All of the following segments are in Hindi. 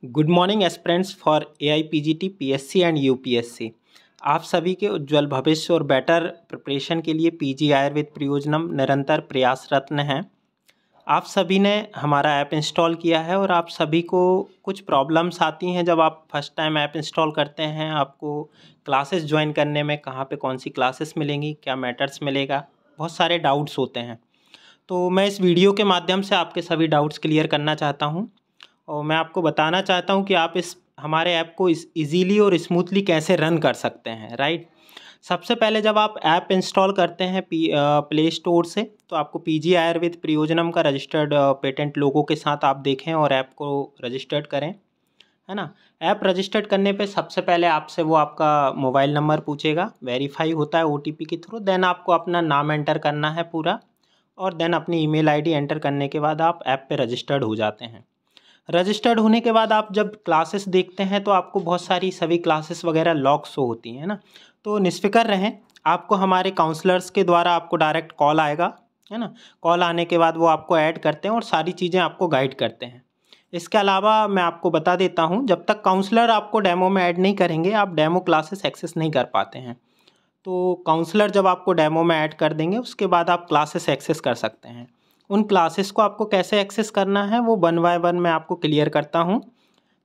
Good morning aspirants for AIPGT PSC and UPSC। आप सभी के उज्ज्वल भविष्य और बेटर प्रिपरेशन के लिए PG आयुर्वेद प्रयोजनम निरंतर प्रयासरत्न हैं। आप सभी ने हमारा ऐप इंस्टॉल किया है और आप सभी को कुछ प्रॉब्लम्स आती हैं जब आप फर्स्ट टाइम ऐप इंस्टॉल करते हैं। आपको क्लासेस ज्वाइन करने में कहाँ पे कौन सी क्लासेस मिलेंगी, क्या मैटर्स मिलेगा, बहुत सारे डाउट्स होते हैं। तो मैं इस वीडियो के माध्यम से आपके सभी डाउट्स क्लियर करना चाहता हूँ और मैं आपको बताना चाहता हूँ कि आप इस हमारे ऐप को इजीली और स्मूथली कैसे रन कर सकते हैं। राइट, सबसे पहले जब आप ऐप इंस्टॉल करते हैं प्ले स्टोर से, तो आपको PG आयुर्वेद प्रयोजनम का रजिस्टर्ड पेटेंट लोगो के साथ आप देखें और ऐप को रजिस्टर्ड करें, है ना। ऐप रजिस्टर्ड करने पे सबसे पहले आपसे वो आपका मोबाइल नंबर पूछेगा, वेरीफाई होता है OTP के थ्रू। देन आपको अपना नाम एंटर करना है पूरा, और देन अपनी ईमेल ID एंटर करने के बाद आप ऐप पे रजिस्टर्ड हो जाते हैं। रजिस्टर्ड होने के बाद आप जब क्लासेस देखते हैं तो आपको बहुत सारी सभी क्लासेस वगैरह लॉक शो होती हैं ना। तो निष्फ़िक्र रहें, आपको हमारे काउंसलर्स के द्वारा आपको डायरेक्ट कॉल आएगा, है ना। कॉल आने के बाद वो आपको ऐड करते हैं और सारी चीज़ें आपको गाइड करते हैं। इसके अलावा मैं आपको बता देता हूँ, जब तक काउंसलर आपको डेमो में ऐड नहीं करेंगे आप डेमो क्लासेस एक्सेस नहीं कर पाते हैं। तो काउंसलर जब आपको डेमो में ऐड कर देंगे उसके बाद आप क्लासेस एक्सेस कर सकते हैं। उन क्लासेस को आपको कैसे एक्सेस करना है वो वन बाय वन मैं आपको क्लियर करता हूँ।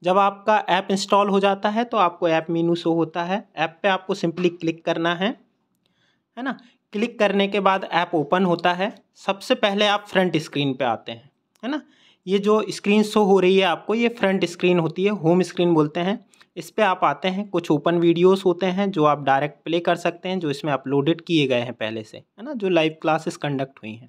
जब आपका ऐप इंस्टॉल हो जाता है तो आपको ऐप मेनू शो होता है। ऐप पे आपको सिंपली क्लिक करना है ना। क्लिक करने के बाद ऐप ओपन होता है। सबसे पहले आप फ्रंट स्क्रीन पे आते हैं, है ना। ये जो स्क्रीन शो हो रही है आपको, ये फ्रंट स्क्रीन होती है, होम स्क्रीन बोलते हैं। इस पे आप आते हैं, कुछ ओपन वीडियोस होते हैं जो आप डायरेक्ट प्ले कर सकते हैं, जो इसमें अपलोडेड किए गए हैं पहले से, है ना, जो लाइव क्लासेस कंडक्ट हुई हैं।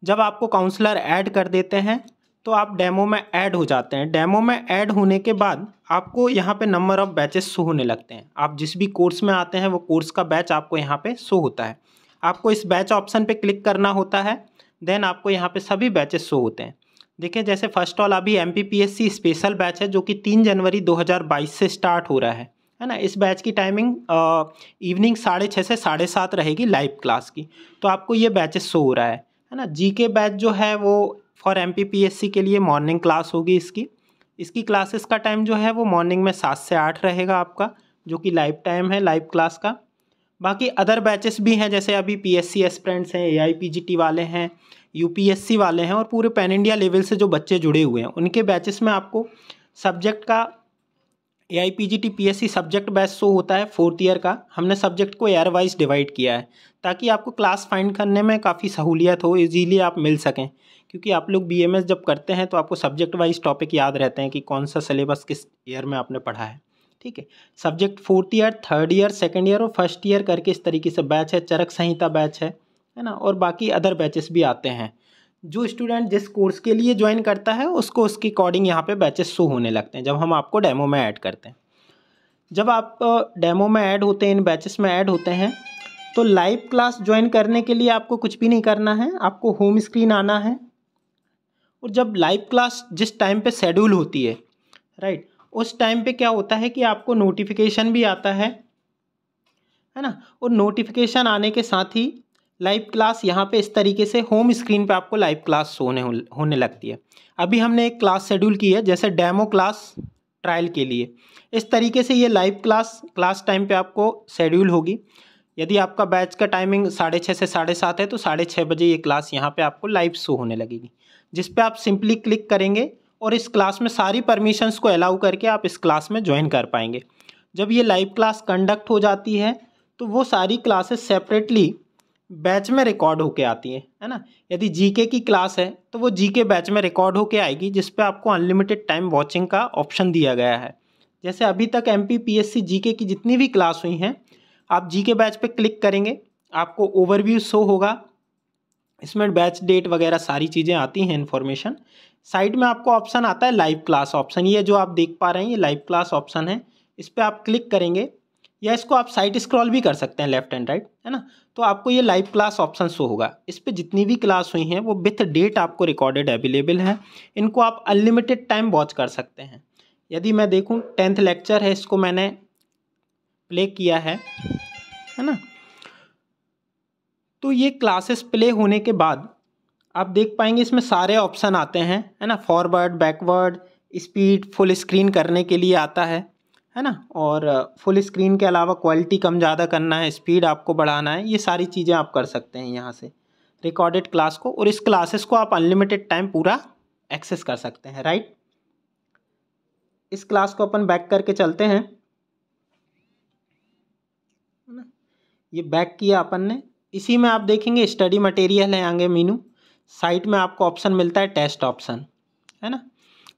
जब आपको काउंसलर ऐड कर देते हैं तो आप डेमो में ऐड हो जाते हैं। डेमो में ऐड होने के बाद आपको यहाँ पे नंबर ऑफ़ बैचेस शो होने लगते हैं। आप जिस भी कोर्स में आते हैं वो कोर्स का बैच आपको यहाँ पे शो होता है। आपको इस बैच ऑप्शन पे क्लिक करना होता है। देन आपको यहाँ पे सभी बैचेस शो होते हैं। देखिए, जैसे फर्स्ट ऑल अभी MPPSC स्पेशल बैच है जो कि 3 जनवरी 2022 से स्टार्ट हो रहा है ना। इस बैच की टाइमिंग इवनिंग 6:30 से 7:30 रहेगी लाइव क्लास की। तो आपको ये बैचेस शो हो रहा है ना। GK बैच जो है वो फॉर MPPSC के लिए मॉर्निंग क्लास होगी। इसकी क्लासेस का टाइम जो है वो मॉर्निंग में 7 से 8 रहेगा आपका, जो कि लाइव टाइम है लाइव क्लास का। बाकी अदर बैचेस भी हैं, जैसे अभी PSC एस्पिरेंट्स हैं, AIPGT वाले हैं, UPSC वाले हैं और पूरे पैन इंडिया लेवल से जो बच्चे जुड़े हुए हैं उनके बैचेस में आपको सब्जेक्ट का AIPGT PSC subject batch show होता है 4th ईयर का। हमने सब्जेक्ट को ईयर वाइज डिवाइड किया है ताकि आपको क्लास फाइंड करने में काफ़ी सहूलियत हो, इजीली आप मिल सकें। क्योंकि आप लोग BMS जब करते हैं तो आपको सब्जेक्ट वाइज टॉपिक याद रहते हैं कि कौन सा सिलेबस किस ईयर में आपने पढ़ा है। ठीक है, subject 4th year, 3rd year, 2nd year और 1st ईयर करके इस तरीके से बैच है। चरक संहिता बैच है ना, और बाकी अदर बैचेस भी आते हैं। जो स्टूडेंट जिस कोर्स के लिए ज्वाइन करता है उसको उसके अकॉर्डिंग यहाँ पे बैचेस शो होने लगते हैं जब हम आपको डेमो में ऐड करते हैं। जब आप डेमो में ऐड होते हैं, इन बैचेस में ऐड होते हैं, तो लाइव क्लास ज्वाइन करने के लिए आपको कुछ भी नहीं करना है। आपको होम स्क्रीन आना है और जब लाइव क्लास जिस टाइम पे शेड्यूल होती है, राइट, उस टाइम पे क्या होता है कि आपको नोटिफिकेशन भी आता है ना। और नोटिफिकेशन आने के साथ ही लाइव क्लास यहाँ पे इस तरीके से होम स्क्रीन पे आपको लाइव क्लास होने लगती है। अभी हमने एक क्लास शेड्यूल की है जैसे डेमो क्लास ट्रायल के लिए। इस तरीके से ये लाइव क्लास टाइम पे आपको शेड्यूल होगी। यदि आपका बैच का टाइमिंग 6:30 से 7:30 है तो 6:30 बजे ये क्लास यहाँ पे आपको लाइव शो होने लगेगी, जिस पे आप सिंपली क्लिक करेंगे और इस क्लास में सारी परमिशंस को अलाउ करके आप इस क्लास में ज्वाइन कर पाएंगे। जब ये लाइव क्लास कंडक्ट हो जाती है तो वो सारी क्लासेस सेपरेटली बैच में रिकॉर्ड होके आती है ना। यदि GK की क्लास है तो वो GK बैच में रिकॉर्ड होके आएगी, जिस पे आपको अनलिमिटेड टाइम वॉचिंग का ऑप्शन दिया गया है। जैसे अभी तक MPPSC GK की जितनी भी क्लास हुई हैं, आप GK बैच पे क्लिक करेंगे, आपको ओवरव्यू शो होगा। इसमें बैच डेट वगैरह सारी चीज़ें आती हैं इन्फॉर्मेशन। साइड में आपको ऑप्शन आता है लाइव क्लास ऑप्शन। ये जो आप देख पा रहे हैं ये लाइव क्लास ऑप्शन है। इस पर आप क्लिक करेंगे या इसको आप साइड स्क्रॉल भी कर सकते हैं, लेफ्ट एंड राइट, है ना। तो आपको ये लाइव क्लास ऑप्शन शो होगा। इस पर जितनी भी क्लास हुई हैं वो विथ डेट आपको रिकॉर्डेड अवेलेबल है। इनको आप अनलिमिटेड टाइम वॉच कर सकते हैं। यदि मैं देखूं 10th लेक्चर है, इसको मैंने प्ले किया है ना। तो ये क्लासेस प्ले होने के बाद आप देख पाएंगे इसमें सारे ऑप्शन आते हैं, है ना। Forward, backward, speed full screen करने के लिए आता है ना। और फुल स्क्रीन के अलावा क्वालिटी कम ज़्यादा करना है, स्पीड आपको बढ़ाना है, ये सारी चीज़ें आप कर सकते हैं यहाँ से रिकॉर्डेड क्लास को। और इस क्लासेस को आप अनलिमिटेड टाइम पूरा एक्सेस कर सकते हैं, राइट। इस क्लास को अपन बैक करके चलते हैं, ये बैक किया अपन ने। इसी में आप देखेंगे स्टडी मटेरियल है आगे मीनू, साइड में आपको ऑप्शन मिलता है टेस्ट ऑप्शन, है ना।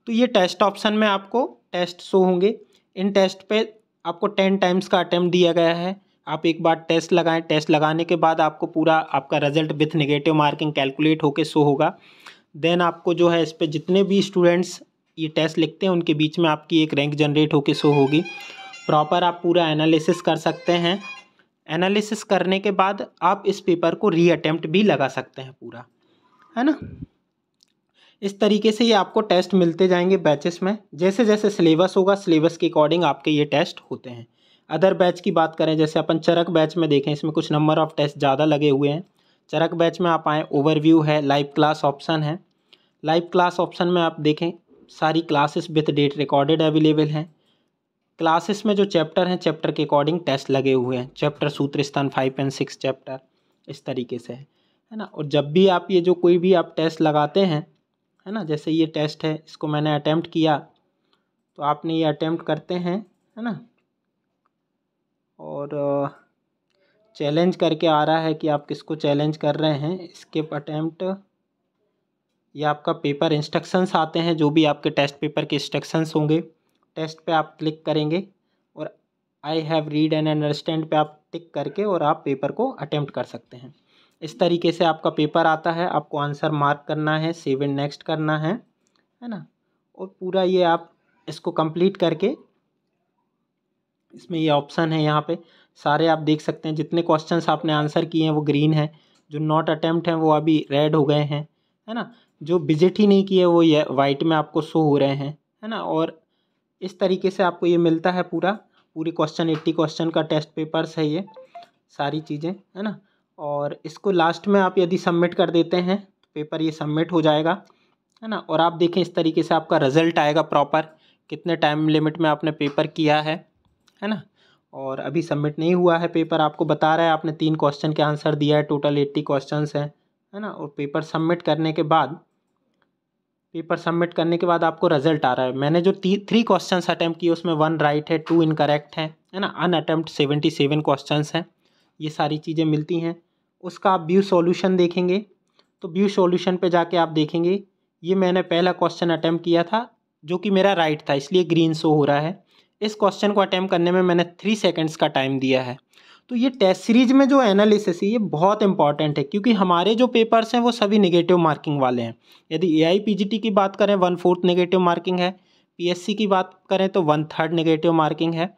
तो ये टेस्ट ऑप्शन में आपको टेस्ट शो होंगे। इन टेस्ट पे आपको 10 टाइम्स का अटेम्प्ट दिया गया है। आप एक बार टेस्ट लगाएं, टेस्ट लगाने के बाद आपको पूरा आपका result with negative marking calculate होके शो होगा। देन आपको जो है इस पर जितने भी स्टूडेंट्स ये टेस्ट लिखते हैं उनके बीच में आपकी एक रैंक जनरेट होके शो होगी। प्रॉपर आप पूरा एनालिसिस कर सकते हैं। एनालिसिस करने के बाद आप इस पेपर को री अटेम्प्ट भी लगा सकते हैं पूरा, है ना। इस तरीके से ये आपको टेस्ट मिलते जाएंगे बैचेस में। जैसे जैसे सिलेबस होगा, सिलेबस के अकॉर्डिंग आपके ये टेस्ट होते हैं। अदर बैच की बात करें, जैसे अपन चरक बैच में देखें, इसमें कुछ नंबर ऑफ टेस्ट ज़्यादा लगे हुए हैं। चरक बैच में आप आएँ, ओवरव्यू है, लाइव क्लास ऑप्शन है। लाइव क्लास ऑप्शन में आप देखें सारी classes with date recorded available हैं। क्लासेस में जो चैप्टर हैं, चैप्टर के अकॉर्डिंग टेस्ट लगे हुए हैं। चैप्टर सूत्र स्थान 5 और 6 चैप्टर इस तरीके से है ना। और जब भी आप ये जो कोई भी आप टेस्ट लगाते हैं, है ना, जैसे ये टेस्ट है, इसको मैंने अटेम्प्ट किया, तो आपने ये अटेम्प्ट करते हैं, है ना। और चैलेंज करके आ रहा है कि आप किसको चैलेंज कर रहे हैं, स्किप अटेम्प्ट। ये आपका पेपर इंस्ट्रक्शंस आते हैं, जो भी आपके टेस्ट पेपर के इंस्ट्रक्शंस होंगे। टेस्ट पे आप क्लिक करेंगे और I have read and understand पे आप टिक करके और आप पेपर को अटेम्प्ट कर सकते हैं। इस तरीके से आपका पेपर आता है। आपको आंसर मार्क करना है, सेव एंड नेक्स्ट करना है ना। और पूरा ये आप इसको कंप्लीट करके, इसमें ये ऑप्शन है, यहाँ पे सारे आप देख सकते हैं जितने क्वेश्चंस आपने आंसर किए हैं वो ग्रीन है, जो नॉट अटेम्प्ट हैं वो अभी रेड हो गए हैं, है ना। जो विजिट ही नहीं किए वो ये वाइट में आपको शो हो रहे हैं, है ना। और इस तरीके से आपको ये मिलता है पूरी क्वेश्चन 80 क्वेश्चन का टेस्ट पेपर्स है ये सारी चीज़ें, है ना। और इसको लास्ट में आप यदि सबमिट कर देते हैं तो पेपर ये सबमिट हो जाएगा, है ना। और आप देखें इस तरीके से आपका रिजल्ट आएगा प्रॉपर, कितने टाइम लिमिट में आपने पेपर किया है ना। और अभी सबमिट नहीं हुआ है पेपर, आपको बता रहा है आपने 3 क्वेश्चन के आंसर दिया है, टोटल 80 क्वेश्चंस है ना। और पेपर सबमिट करने के बाद आपको रिजल्ट आ रहा है। मैंने जो 3 क्वेश्चंस अटैम्प्ट किए उसमें 1 राइट है, 2 इनकरेक्ट है ना। अनअटेम्प्ट 77 क्वेश्चंस हैं, ये सारी चीज़ें मिलती हैं। उसका आप व्यू सॉल्यूशन देखेंगे तो व्यू सॉल्यूशन पे जाके आप देखेंगे ये मैंने पहला क्वेश्चन अटैम्प्ट किया था जो कि मेरा राइट था, इसलिए ग्रीन शो हो रहा है। इस क्वेश्चन को अटैम्प्ट करने में मैंने 3 सेकेंड्स का टाइम दिया है। तो ये टेस्ट सीरीज में जो एनालिसिस है ये बहुत इंपॉर्टेंट है, क्योंकि हमारे जो पेपर्स हैं वो सभी नेगेटिव मार्किंग वाले हैं। यदि AIPGT की बात करें 1/4 नेगेटिव मार्किंग है, PSC की बात करें तो 1/3 नेगेटिव मार्किंग है।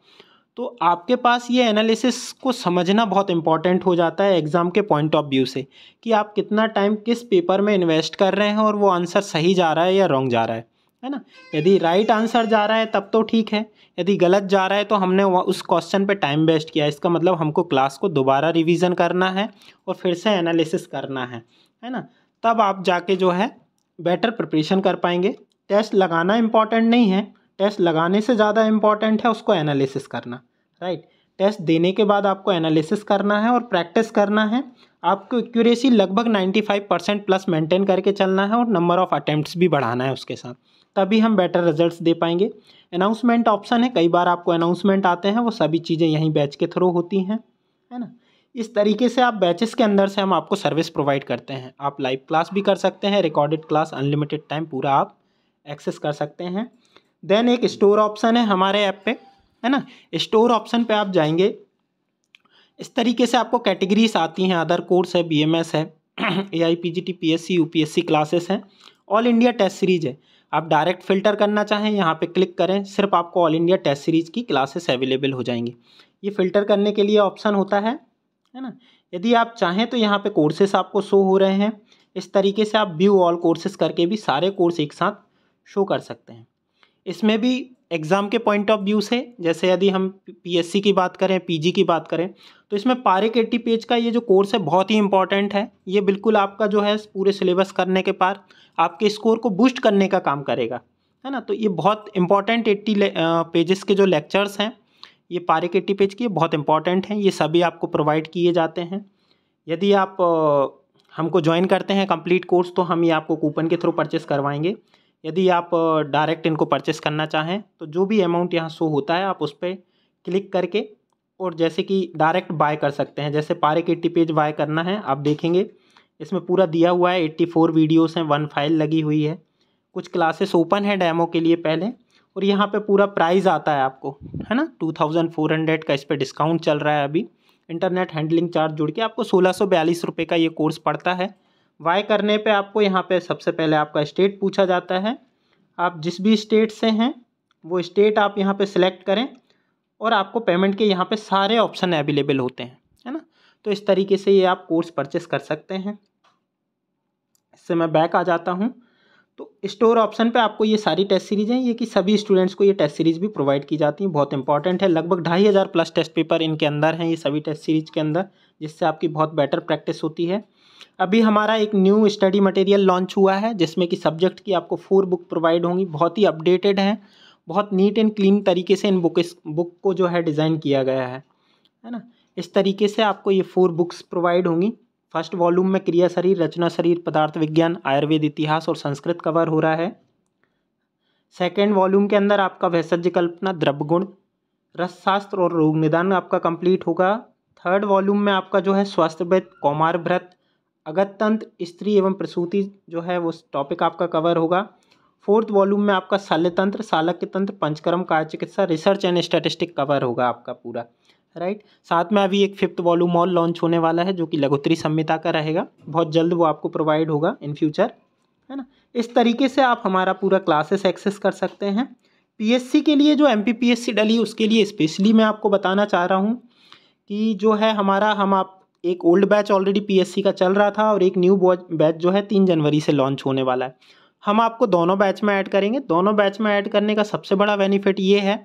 तो आपके पास ये एनालिसिस को समझना बहुत इंपॉर्टेंट हो जाता है एग्ज़ाम के पॉइंट ऑफ व्यू से, कि आप कितना टाइम किस पेपर में इन्वेस्ट कर रहे हैं और वो आंसर सही जा रहा है या रॉन्ग जा रहा है ना। यदि राइट आंसर जा रहा है तब तो ठीक है, यदि गलत जा रहा है तो हमने उस क्वेश्चन पे टाइम वेस्ट किया। इसका मतलब हमको क्लास को दोबारा रिवीजन करना है और फिर से एनालिसिस करना है ना। तब आप जाके जो है बेटर प्रिपरेशन कर पाएंगे। टेस्ट लगाना इम्पॉर्टेंट नहीं है, टेस्ट लगाने से ज़्यादा इम्पॉर्टेंट है उसको एनालिसिस करना, राइट। टेस्ट देने के बाद आपको एनालिसिस करना है और प्रैक्टिस करना है। आपको एक्यूरेसी लगभग 95% प्लस मेंटेन करके चलना है और नंबर ऑफ़ अटेम्प्ट्स भी बढ़ाना है उसके साथ, तभी हम बेटर रिजल्ट्स दे पाएंगे। अनाउंसमेंट ऑप्शन है, कई बार आपको अनाउंसमेंट आते हैं, वो सभी चीज़ें यहीं बैच के थ्रू होती हैं, है ना। इस तरीके से आप बैचेस के अंदर से हम आपको सर्विस प्रोवाइड करते हैं। आप लाइव क्लास भी कर सकते हैं, रिकॉर्डेड क्लास अनलिमिटेड टाइम पूरा आप एक्सेस कर सकते हैं। देन एक स्टोर ऑप्शन है हमारे ऐप पे, है ना। स्टोर ऑप्शन पे आप जाएंगे, इस तरीके से आपको कैटेगरीज आती हैं, अदर कोर्स है, BMS है, AIPGT PSC UPSC क्लासेस हैं, ऑल इंडिया टेस्ट सीरीज है। आप डायरेक्ट फ़िल्टर करना चाहें यहाँ पे क्लिक करें, सिर्फ आपको ऑल इंडिया टेस्ट सीरीज की क्लासेस अवेलेबल हो जाएंगी। ये फ़िल्टर करने के लिए ऑप्शन होता है ना। यदि आप चाहें तो यहाँ पे कोर्सेस आपको शो हो रहे हैं, इस तरीके से आप व्यू ऑल कोर्सेस करके भी सारे कोर्स एक साथ शो कर सकते हैं। इसमें भी एग्ज़ाम के पॉइंट ऑफ व्यू से, जैसे यदि हम PSC की बात करें, PG की बात करें, तो इसमें पारिक 80 पेज का ये जो कोर्स है बहुत ही इंपॉर्टेंट है। ये बिल्कुल आपका जो है पूरे सिलेबस करने के बाद आपके स्कोर को बूस्ट करने का काम करेगा, है ना। तो ये बहुत इंपॉर्टेंट 80 पेजेस के जो लेक्चर्स हैं, ये पारिक 80 पेज के बहुत इंपॉर्टेंट हैं, ये सभी आपको प्रोवाइड किए जाते हैं। यदि आप हमको ज्वाइन करते हैं कंप्लीट कोर्स, तो हम ये आपको कूपन के थ्रू परचेस करवाएंगे। यदि आप डायरेक्ट इनको परचेस करना चाहें तो जो भी अमाउंट यहाँ शो होता है आप उस पर क्लिक करके और जैसे कि डायरेक्ट बाय कर सकते हैं। जैसे पारिक 80 पेज बाय करना है, आप देखेंगे इसमें पूरा दिया हुआ है, 84 वीडियोस हैं, 1 फाइल लगी हुई है, कुछ क्लासेस ओपन है डेमो के लिए पहले, और यहाँ पे पूरा प्राइस आता है आपको, है ना, 2400 का इस पर डिस्काउंट चल रहा है अभी। इंटरनेट हैंडलिंग चार्ज जुड़ के आपको 1642 रुपये का ये कोर्स पड़ता है। वाई करने पे आपको यहाँ पे सबसे पहले आपका स्टेट पूछा जाता है। आप जिस भी स्टेट से हैं वो स्टेट आप यहाँ पे सिलेक्ट करें और आपको पेमेंट के यहाँ पे सारे ऑप्शन अवेलेबल होते हैं, है ना। तो इस तरीके से ये आप कोर्स परचेस कर सकते हैं। इससे मैं बैक आ जाता हूँ। तो स्टोर ऑप्शन पे आपको ये सारी टेस्ट सीरीज हैं, ये कि सभी स्टूडेंट्स को ये टेस्ट सीरीज भी प्रोवाइड की जाती हैं, बहुत इंपॉर्टेंट है। लगभग 2500 प्लस टेस्ट पेपर इनके अंदर हैं, ये सभी टेस्ट सीरीज के अंदर, जिससे आपकी बहुत बेटर प्रैक्टिस होती है। अभी हमारा एक न्यू स्टडी मटेरियल लॉन्च हुआ है जिसमें कि सब्जेक्ट की आपको 4 बुक प्रोवाइड होंगी, बहुत ही अपडेटेड हैं, बहुत नीट एंड क्लीन तरीके से इन बुक को जो है डिज़ाइन किया गया है ना। इस तरीके से आपको ये 4 बुक्स प्रोवाइड होंगी। फर्स्ट वॉल्यूम में क्रिया शरीर, रचना शरीर, पदार्थ विज्ञान, आयुर्वेद, इतिहास और संस्कृत कवर हो रहा है। सेकेंड वॉल्यूम के अंदर आपका वैसज्य कल्पना, द्रव्य गुण, रसशास्त्र और रोग निदान आपका कंप्लीट होगा। थर्ड वॉल्यूम में आपका जो है स्वास्थ्यविद, कौमार व्रत, अगत तंत्र, स्त्री एवं प्रसूति जो है वो टॉपिक आपका कवर होगा। फोर्थ वॉल्यूम में आपका शल्य तंत्र, शालक्य तंत्र, पंचकर्म, काय चिकित्सा, रिसर्च एंड स्टैटिस्टिक कवर होगा आपका पूरा, राइट। साथ में अभी एक 5th वॉल्यूम और लॉन्च होने वाला है जो कि लघुत्तरी संहिता का रहेगा, बहुत जल्द वो आपको प्रोवाइड होगा इन फ्यूचर, है ना। इस तरीके से आप हमारा पूरा क्लासेस एक्सेस कर सकते हैं। पीएससी के लिए जो एमपीपीएससी डली, उसके लिए स्पेशली मैं आपको बताना चाह रहा हूँ कि जो है हमारा आप एक ओल्ड बैच ऑलरेडी पीएससी का चल रहा था और एक न्यू बैच जो है 3 जनवरी से लॉन्च होने वाला है। हम आपको दोनों बैच में ऐड करेंगे। दोनों बैच में ऐड करने का सबसे बड़ा बेनिफिट ये है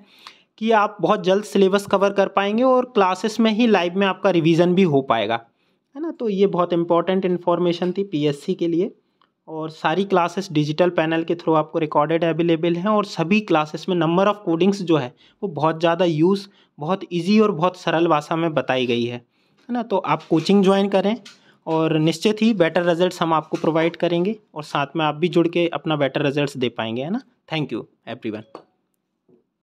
कि आप बहुत जल्द सिलेबस कवर कर पाएंगे और क्लासेस में ही लाइव में आपका रिवीजन भी हो पाएगा, है ना। तो ये बहुत इंपॉर्टेंट इन्फॉर्मेशन थी पीएससी के लिए। और सारी क्लासेस डिजिटल पैनल के थ्रू आपको रिकॉर्डेड अवेलेबल हैं और सभी क्लासेस में नंबर ऑफ़ कोडिंग्स जो है वो बहुत ज़्यादा बहुत ईजी और बहुत सरल भाषा में बताई गई है ना। तो आप कोचिंग ज्वाइन करें और निश्चित ही बेटर रिजल्ट्स हम आपको प्रोवाइड करेंगे और साथ में आप भी जुड़ के अपना बेटर रिजल्ट्स दे पाएंगे, है ना। Thank you everyone.